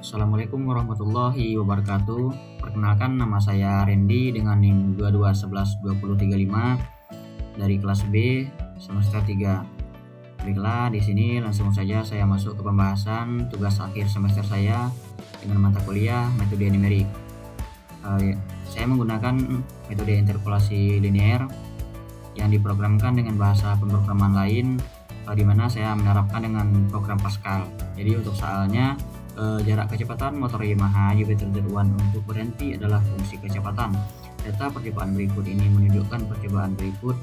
Assalamualaikum warahmatullahi wabarakatuh. Perkenalkan, nama saya Randy dengan NIM 22112035 dari kelas B semester 3. Baiklah, di sini langsung saja saya masuk ke pembahasan tugas akhir semester saya dengan mata kuliah metode numerik. Saya menggunakan metode interpolasi linear yang diprogramkan dengan bahasa pemrograman lain, di mana saya menerapkan dengan program Pascal. Jadi untuk soalnya, jarak kecepatan motor Yamaha Jupiter Z1 untuk berhenti adalah fungsi kecepatan. Data percobaan berikut ini menunjukkan percobaan berikut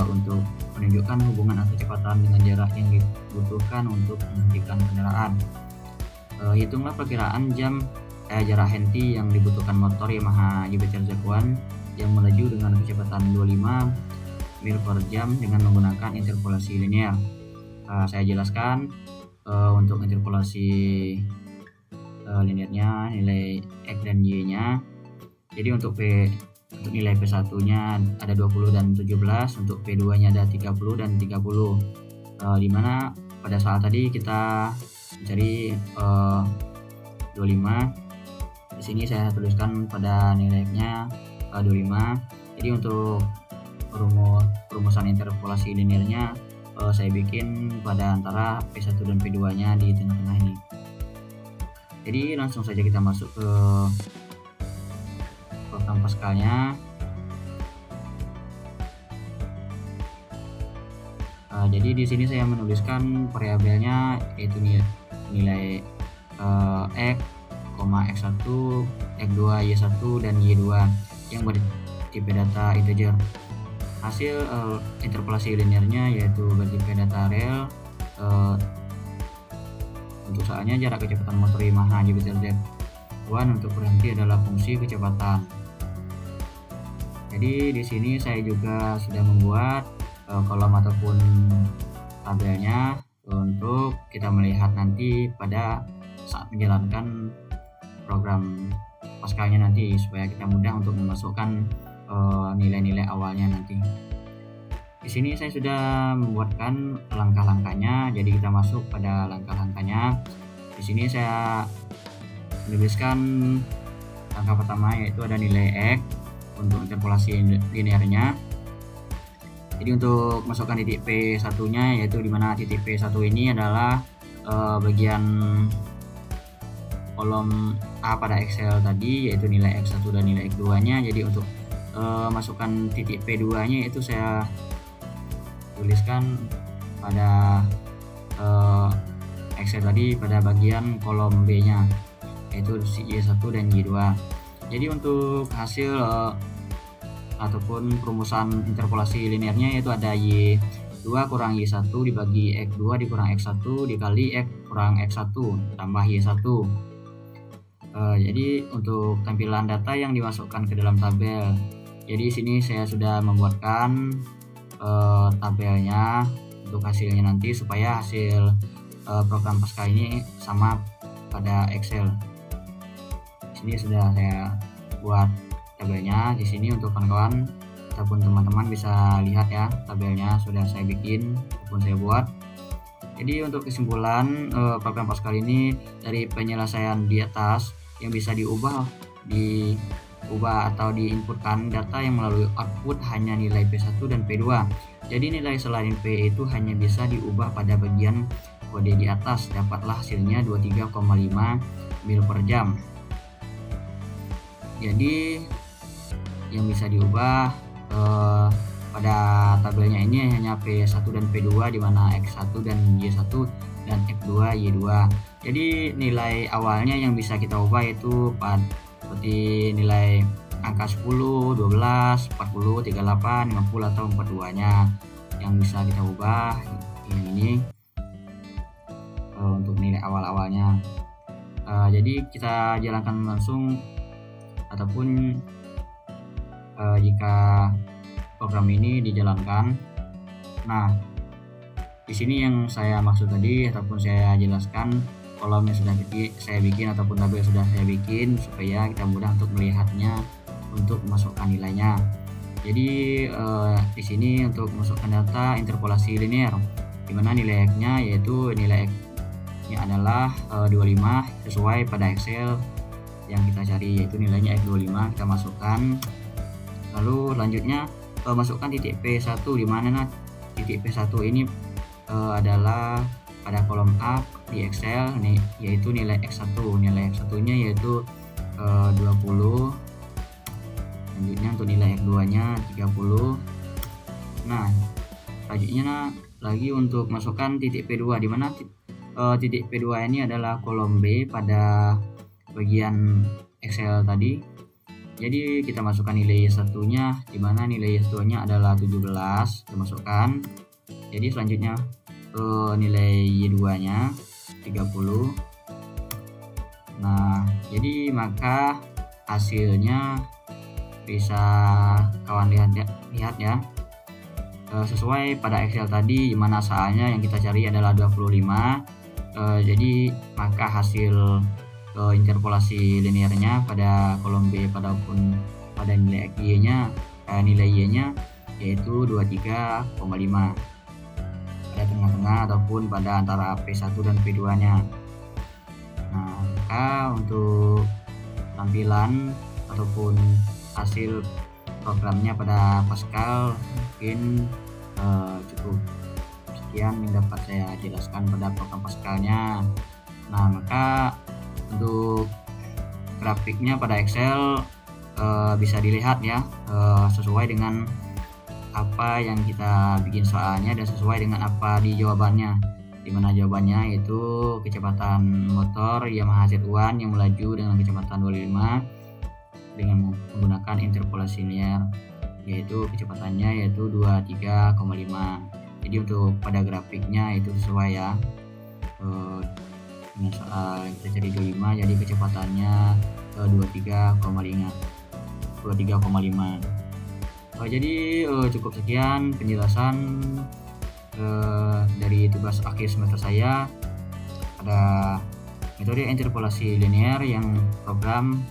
untuk menunjukkan hubungan kecepatan dengan jarak yang dibutuhkan untuk menghentikan kendaraan. Hitunglah perkiraan jarak henti yang dibutuhkan motor Yamaha Jupiter Z1 yang melaju dengan kecepatan 25 mil per jam dengan menggunakan interpolasi linear. Saya jelaskan untuk interpolasi linearnya, nilai X dan Y nya. Jadi untuk nilai P1 nya ada 20 dan 17, untuk P2 nya ada 30 dan 30, dimana pada saat tadi kita mencari 25. Di sini saya tuliskan pada nilai X nya 25. Jadi untuk perumusan interpolasi linearnya saya bikin pada antara P1 dan P2 nya di tengah-tengah ini. Jadi langsung saja kita masuk ke program Pascalnya. Jadi di sini saya menuliskan variabelnya yaitu nilai X, X1, X2, Y1 dan Y2 yang bertipe data integer. Hasil interpolasi linearnya yaitu bertipe data real. Untuk soalnya jarak kecepatan motor Yamaha Jupiter Z1 untuk berhenti adalah fungsi kecepatan. Jadi di sini saya juga sudah membuat kolom ataupun tabelnya untuk kita melihat nanti pada saat menjalankan program Pascalnya nanti, supaya kita mudah untuk memasukkan nilai-nilai awalnya nanti. Di sini saya sudah membuatkan langkah-langkahnya, jadi kita masuk pada langkah-langkahnya. Di sini saya menuliskan langkah pertama yaitu ada nilai X untuk interpolasi linearnya. Jadi untuk masukkan titik P1 nya, yaitu dimana titik P1 ini adalah bagian kolom A pada Excel tadi, yaitu nilai X1 dan nilai X2 nya. Jadi untuk masukkan titik P2 nya itu saya tuliskan pada Excel tadi pada bagian kolom B nya, yaitu Y1 dan Y2. Jadi untuk hasil ataupun perumusan interpolasi linearnya yaitu ada Y2 kurang Y1 dibagi X2 dikurang X1 dikali X kurang X1 tambah Y1. Jadi untuk tampilan data yang dimasukkan ke dalam tabel, jadi sini saya sudah membuatkan tabelnya untuk hasilnya nanti, supaya hasil program Pascal ini sama pada Excel. Di sini sudah saya buat tabelnya. Di sini untuk kawan-kawan ataupun teman-teman bisa lihat ya, tabelnya sudah saya bikin ataupun saya buat. Jadi untuk kesimpulan, program Pascal ini dari penyelesaian di atas yang bisa diubah atau diinputkan data yang melalui output hanya nilai P1 dan P2. Jadi nilai selain P itu hanya bisa diubah pada bagian kode di atas. Dapatlah hasilnya 23,5 mil per jam. Jadi yang bisa diubah pada tabelnya ini hanya P1 dan P2, di mana X1 dan Y1 dan X2 Y2. Jadi nilai awalnya yang bisa kita ubah itu seperti nilai angka 10, 12, 40, 38, 50 atau 42 nya yang bisa kita ubah ini untuk nilai awal-awalnya. Jadi kita jalankan langsung ataupun jika program ini dijalankan. Nah, di sini yang saya maksud tadi ataupun saya jelaskan, kolomnya sudah saya bikin ataupun tabel sudah saya bikin supaya kita mudah untuk melihatnya untuk memasukkan nilainya. Jadi di sini untuk memasukkan data interpolasi linear, di mana nilai X-nya yaitu nilai X ini adalah 25 sesuai pada Excel yang kita cari, yaitu nilainya F25 kita masukkan. Lalu selanjutnya masukkan titik P1, di mana titik P1 ini adalah pada kolom A di Excel nih, yaitu nilai X1. Nilai X1 nya yaitu 20. Selanjutnya untuk nilai X2 nya 30. Nah selanjutnya lagi untuk masukkan titik P2, di mana titik P2 ini adalah kolom B pada bagian Excel tadi. Jadi kita masukkan nilai Y1 nya, di mana nilai Y1 nya adalah 17, kita masukkan. Jadi selanjutnya nilai Y2 nya 30. Nah jadi maka hasilnya bisa kawan lihat ya, sesuai pada Excel tadi, di mana soalnya yang kita cari adalah 25. Jadi maka hasil interpolasi linearnya pada kolom B pun pada nilai Y nya yaitu 23,5 pada tengah-tengah ataupun pada antara P1 dan P2 nya. Nah maka untuk tampilan ataupun hasil programnya pada Pascal mungkin cukup sekian yang dapat saya jelaskan pada program Pascalnya. Nah maka untuk grafiknya pada Excel bisa dilihat ya, sesuai dengan apa yang kita bikin soalnya dan sesuai dengan apa di jawabannya, dimana jawabannya yaitu kecepatan motor Yamaha Z1 yang melaju dengan kecepatan 25 dengan menggunakan interpolasi linear, yaitu kecepatannya yaitu 23,5. Jadi untuk pada grafiknya itu sesuai ya, dengan soal kita cari 25, jadi kecepatannya 23,5. Jadi cukup sekian penjelasan dari tugas akhir semester saya pada metode interpolasi linear yang program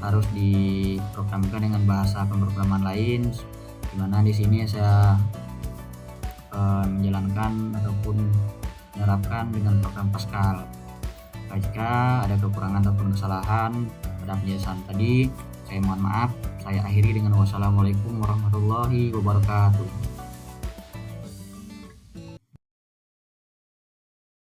harus diprogramkan dengan bahasa pemrograman lain, dimana di sini saya menjalankan ataupun menerapkan dengan program Pascal. Jika ada kekurangan ataupun kesalahan pada penjelasan tadi, saya mohon maaf. Saya akhiri dengan wassalamualaikum warahmatullahi wabarakatuh.